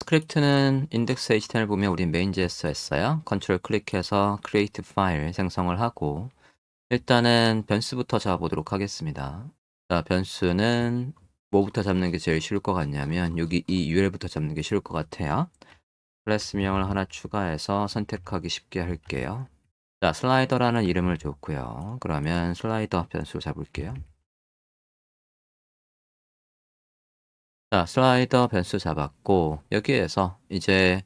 자바스크립트는 인덱스 HTML 보면 우린 main.js 했어요. 컨트롤 클릭해서 create 파일 생성을 하고 일단은 변수부터 잡아보도록 하겠습니다. 자, 변수는 뭐부터 잡는 게 제일 쉬울 것 같냐면 여기 이 URL부터 잡는 게 쉬울 것 같아요. 클래스명을 하나 추가해서 선택하기 쉽게 할게요. 자, 슬라이더라는 이름을 줬고요. 그러면 슬라이더 변수 잡을게요. 자, 슬라이더 변수 잡았고 여기에서 이제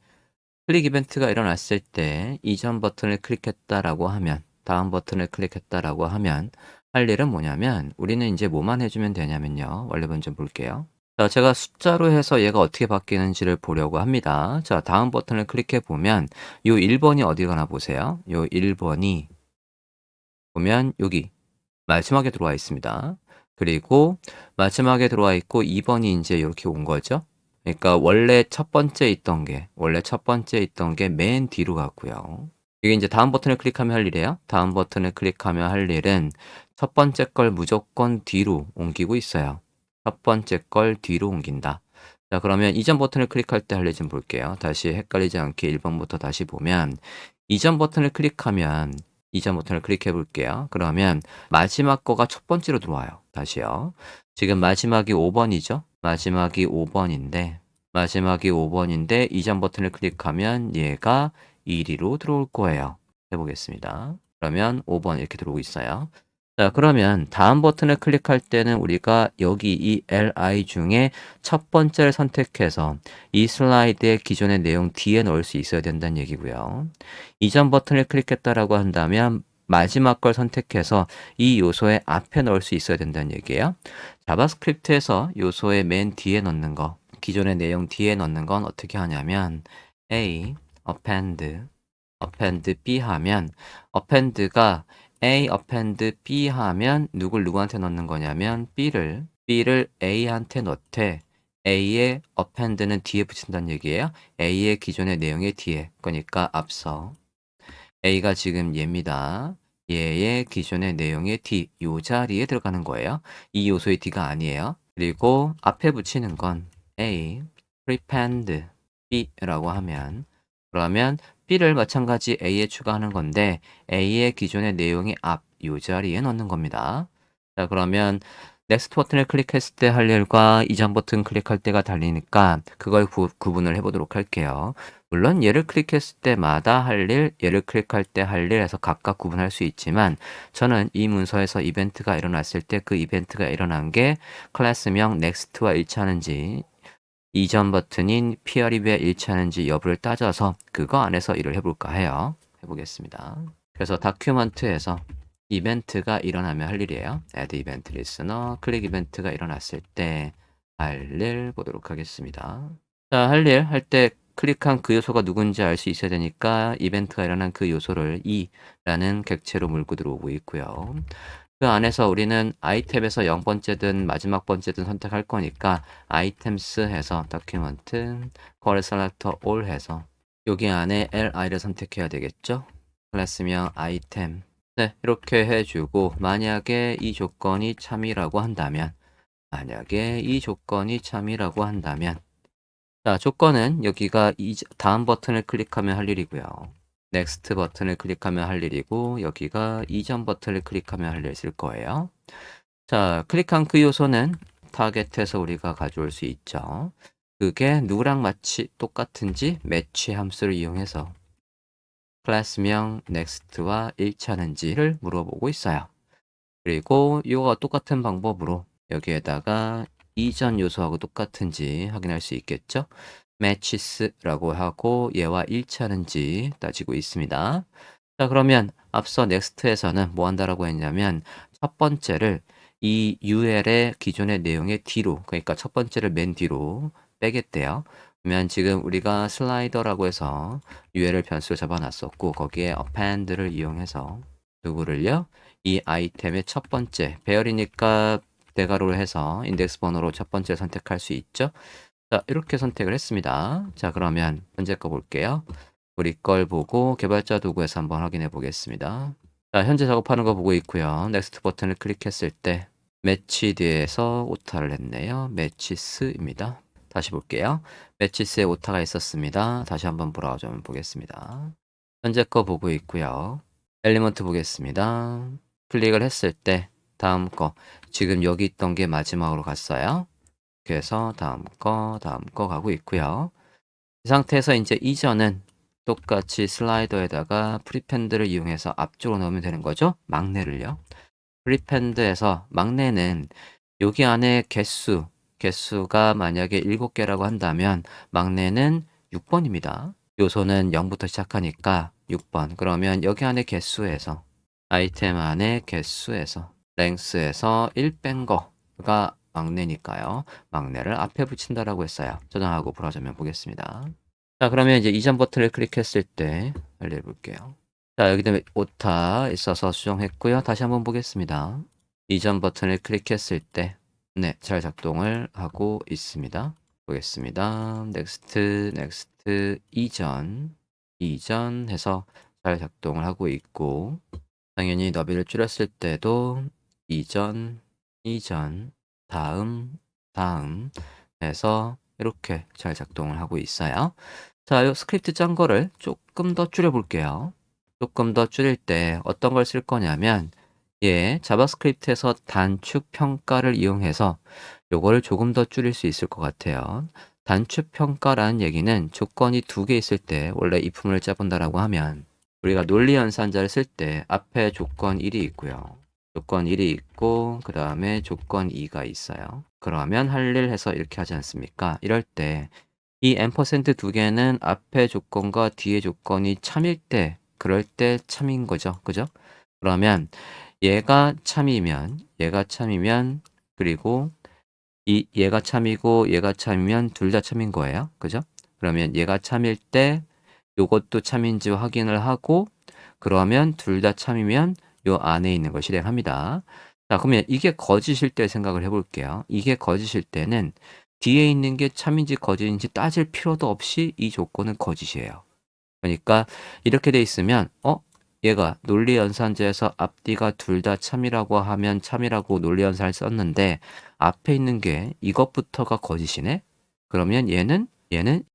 클릭 이벤트가 일어났을 때 이전 버튼을 클릭했다라고 하면 다음 버튼을 클릭했다라고 하면 할 일은 뭐냐면 우리는 이제 뭐만 해주면 되냐면요. 원래본 좀 볼게요. 자, 제가 숫자로 해서 얘가 어떻게 바뀌는지를 보려고 합니다. 자, 다음 버튼을 클릭해 보면 요 1번이 어디 가나 보세요. 요 1번이 보면 여기 마지막에 들어와 있습니다. 그리고 마지막에 들어와 있고 2번이 이제 이렇게 온 거죠. 그러니까 원래 첫 번째 있던 게 맨 뒤로 갔고요. 이게 이제 다음 버튼을 클릭하면 할 일이에요. 다음 버튼을 클릭하면 할 일은 첫 번째 걸 무조건 뒤로 옮기고 있어요. 첫 번째 걸 뒤로 옮긴다. 자, 그러면 이전 버튼을 클릭할 때 할 일 좀 볼게요. 다시 헷갈리지 않게 1번부터 다시 보면 이전 버튼을 클릭하면 이전 버튼을 클릭해 볼게요. 그러면 마지막 거가 첫 번째로 들어와요. 다시요. 지금 마지막이 5번이죠. 마지막이 5번인데 이전 버튼을 클릭하면 얘가 1위로 들어올 거예요. 해보겠습니다. 그러면 5번 이렇게 들어오고 있어요. 자, 그러면 다음 버튼을 클릭할 때는 우리가 여기 이 li 중에 첫 번째를 선택해서 이 슬라이드의 기존의 내용 뒤에 넣을 수 있어야 된다는 얘기고요. 이전 버튼을 클릭했다라고 한다면 마지막 걸 선택해서 이 요소의 앞에 넣을 수 있어야 된다는 얘기예요. 자바스크립트에서 요소의 맨 뒤에 넣는 거, 기존의 내용 뒤에 넣는 건 어떻게 하냐면 a append b 하면 append가 a append b 하면 누굴 누구한테 넣는 거냐면 b를 a한테 넣되 a의 append는 뒤에 붙인다는 얘기예요. a의 기존의 내용의 뒤에, 그러니까 앞서 a가 지금 얘입니다. 얘의 기존의 내용의 d, 요 자리에 들어가는 거예요. 이 요소의 d가 아니에요. 그리고 앞에 붙이는 건 a prepend b라고 하면 그러면 b를 마찬가지 a에 추가하는 건데 a의 기존의 내용의 앞, 요 자리에 넣는 겁니다. 자, 그러면 넥스트 버튼을 클릭했을 때 할 일과 이전 버튼 클릭할 때가 달리니까 그걸 구분을 해보도록 할게요. 물론 얘를 클릭했을 때마다 할 일, 얘를 클릭할 때 할 일 해서 각각 구분할 수 있지만 저는 이 문서에서 이벤트가 일어났을 때 그 이벤트가 일어난 게 클래스명 넥스트와 일치하는지 이전 버튼인 피어리뷰에 일치하는지 여부를 따져서 그거 안에서 일을 해볼까 해요. 해보겠습니다. 그래서 다큐먼트에서 이벤트가 일어나면 할 일이에요. add event listener, 클릭 이벤트가 일어났을 때 할 일 보도록 하겠습니다. 자, 할 일 할 때 클릭한 그 요소가 누군지 알 수 있어야 되니까 이벤트가 일어난 그 요소를 e라는 객체로 물고 들어오고 있고요. 그 안에서 우리는 아이템에서 0번째든 마지막 번째든 선택할 거니까 items 해서 document, core selector all 해서 여기 안에 li를 선택해야 되겠죠? 클래스명 item. 네, 이렇게 해주고 만약에 이 조건이 참이라고 한다면 자, 조건은 여기가 다음 버튼을 클릭하면 할 일이고요. 넥스트 버튼을 클릭하면 할 일이고 여기가 이전 버튼을 클릭하면 할 일 쓸 거예요. 자, 클릭한 그 요소는 타겟에서 우리가 가져올 수 있죠. 그게 누구랑 똑같은지 매치 함수를 이용해서 클래스명 next와 일치하는지를 물어보고 있어요. 그리고 이거와 똑같은 방법으로 여기에다가 이전 요소하고 똑같은지 확인할 수 있겠죠. matches라고 하고 얘와 일치하는지 따지고 있습니다. 자, 그러면 앞서 넥스트에서는 뭐 한다라고 했냐면 첫 번째를 이 UL의 기존의 내용의 뒤로, 그러니까 첫 번째를 맨 뒤로 빼겠대요. 그러면 지금 우리가 슬라이더라고 해서 UL을 변수로 잡아놨었고 거기에 append를 이용해서 누구를요? 이 아이템의 첫 번째, 배열이니까 대괄호를 해서 인덱스 번호로 첫 번째 선택할 수 있죠. 자, 이렇게 선택을 했습니다. 자, 그러면 현재 거 볼게요. 우리 걸 보고 개발자 도구에서 한번 확인해 보겠습니다. 자, 현재 작업하는 거 보고 있고요. 넥스트 버튼을 클릭했을 때 매치 뒤에서 오타를 했네요. 매치스입니다. 다시 볼게요. 매치스에 오타가 있었습니다. 다시 한번 브라우저 보겠습니다. 현재 거 보고 있고요. 엘리먼트 보겠습니다. 클릭을 했을 때 다음 거 지금 여기 있던 게 마지막으로 갔어요. 그래서 다음 거 가고 있고요. 이 상태에서 이제 이전은 똑같이 슬라이더에다가 프리펜드를 이용해서 앞쪽으로 넣으면 되는 거죠. 막내를요. 프리펜드에서 막내는 여기 안에 개수가 만약에 7개라고 한다면 막내는 6번입니다. 요소는 0부터 시작하니까 6번. 그러면 여기 안에 개수에서 아이템 안에 개수에서 랭스에서 1 뺀 거가 막내니까요. 막내를 앞에 붙인다라고 했어요. 저장하고 브라우저면 보겠습니다. 자, 그러면 이제 이전 버튼을 클릭했을 때 알려 볼게요. 자, 여기 때문에 오타 있어서 수정했고요. 다시 한번 보겠습니다. 이전 버튼을 클릭했을 때 네, 잘 작동을 하고 있습니다. 보겠습니다. 넥스트, 이전 해서 잘 작동을 하고 있고 당연히 너비를 줄였을 때도 이전, 다음 해서 이렇게 잘 작동을 하고 있어요. 자, 요 스크립트 짠 거를 조금 더 줄여 볼게요. 조금 더 줄일 때 어떤 걸 쓸 거냐면 자바스크립트에서 단축 평가를 이용해서 요거를 조금 더 줄일 수 있을 것 같아요. 단축 평가라는 얘기는 조건이 2개 있을 때 원래 if문을 짜본다라고 하면 우리가 논리 연산자를 쓸 때 앞에 조건 1이 있고요. 조건 1이 있고 그 다음에 조건 2가 있어요. 그러면 할 일 해서 이렇게 하지 않습니까? 이럴 때 이 앰퍼센드 2개는 앞에 조건과 뒤에 조건이 참일 때 그럴 때 참인 거죠. 그죠? 그러면 얘가 참이면 그리고 얘가 참이고 얘가 참이면 둘 다 참인 거예요. 그죠? 그러면 얘가 참일 때 요것도 참인지 확인을 하고 그러면 둘 다 참이면 요 안에 있는 걸 실행합니다. 자, 그러면 이게 거짓일 때 생각을 해볼게요. 이게 거짓일 때는 뒤에 있는 게 참인지 거짓인지 따질 필요도 없이 이 조건은 거짓이에요. 그러니까 이렇게 돼 있으면 얘가 논리 연산자에서 앞뒤가 둘 다 참이라고 하면 참이라고 논리 연산을 썼는데 앞에 있는 게 이것부터가 거짓이네. 그러면 얘는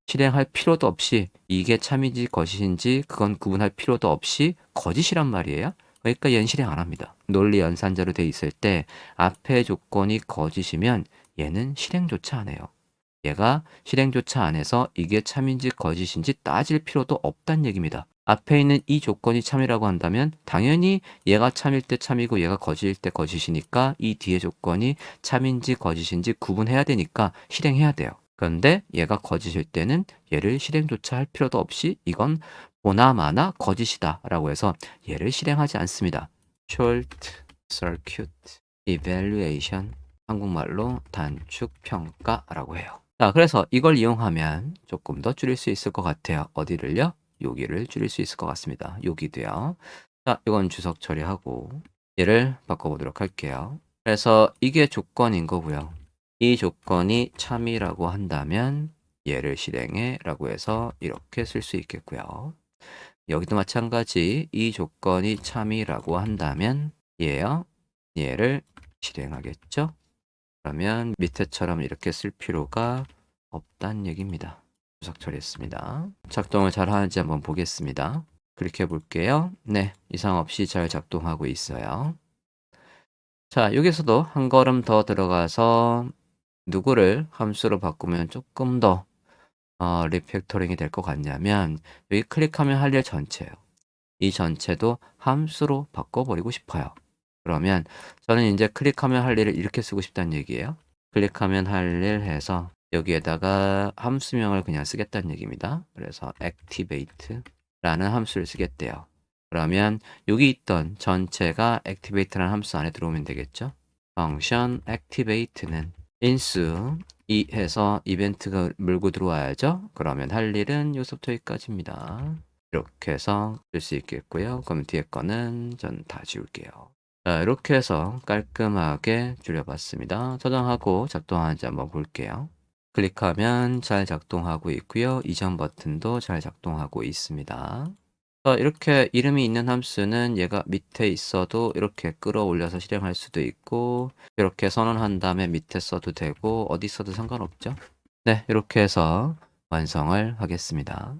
실행할 필요도 없이 이게 참인지 거짓인지 그건 구분할 필요도 없이 거짓이란 말이에요. 그러니까 얘는 실행 안 합니다. 논리 연산자로 돼 있을 때 앞에 조건이 거짓이면 얘는 실행조차 안 해요. 얘가 실행조차 안 해서 이게 참인지 거짓인지 따질 필요도 없다는 얘기입니다. 앞에 있는 이 조건이 참이라고 한다면 당연히 얘가 참일 때 참이고 얘가 거짓일 때 거짓이니까 이 뒤에 조건이 참인지 거짓인지 구분해야 되니까 실행해야 돼요. 그런데 얘가 거짓일 때는 얘를 실행조차 할 필요도 없이 이건 보나마나 거짓이다 라고 해서 얘를 실행하지 않습니다. Short Circuit Evaluation, 한국말로 단축 평가라고 해요. 자, 그래서 이걸 이용하면 조금 더 줄일 수 있을 것 같아요. 어디를요? 여기를 줄일 수 있을 것 같습니다. 여기도요. 자, 이건 주석 처리하고 얘를 바꿔보도록 할게요. 그래서 이게 조건인 거고요. 이 조건이 참이라고 한다면 얘를 실행해 라고 해서 이렇게 쓸 수 있겠고요. 여기도 마찬가지 이 조건이 참이라고 한다면 얘를 실행하겠죠. 그러면 밑에처럼 이렇게 쓸 필요가 없다는 얘기입니다. 주석 처리했습니다. 작동을 잘 하는지 한번 보겠습니다. 클릭해 볼게요. 네, 이상 없이 잘 작동하고 있어요. 자, 여기서도 한 걸음 더 들어가서 누구를 함수로 바꾸면 조금 더 리팩토링이 될 것 같냐면 여기 클릭하면 할 일 전체예요. 이 전체도 함수로 바꿔버리고 싶어요. 그러면 저는 이제 클릭하면 할 일을 이렇게 쓰고 싶다는 얘기예요. 클릭하면 할 일 해서 여기에다가 함수명을 그냥 쓰겠다는 얘기입니다. 그래서 activate라는 함수를 쓰겠대요. 그러면 여기 있던 전체가 activate라는 함수 안에 들어오면 되겠죠. function activate는 인수 이 해서 이벤트가 물고 들어와야죠. 그러면 할 일은 요소부터 여기까지입니다. 이렇게 해서 쓸 수 있겠고요. 그럼 뒤에 거는 전 다 지울게요. 자, 이렇게 해서 깔끔하게 줄여봤습니다. 저장하고 작동하는지 한번 볼게요. 클릭하면 잘 작동하고 있고요. 이전 버튼도 잘 작동하고 있습니다. 이렇게 이름이 있는 함수는 얘가 밑에 있어도 이렇게 끌어올려서 실행할 수도 있고 이렇게 선언한 다음에 밑에 써도 되고 어디 써도 상관없죠. 네, 이렇게 해서 완성을 하겠습니다.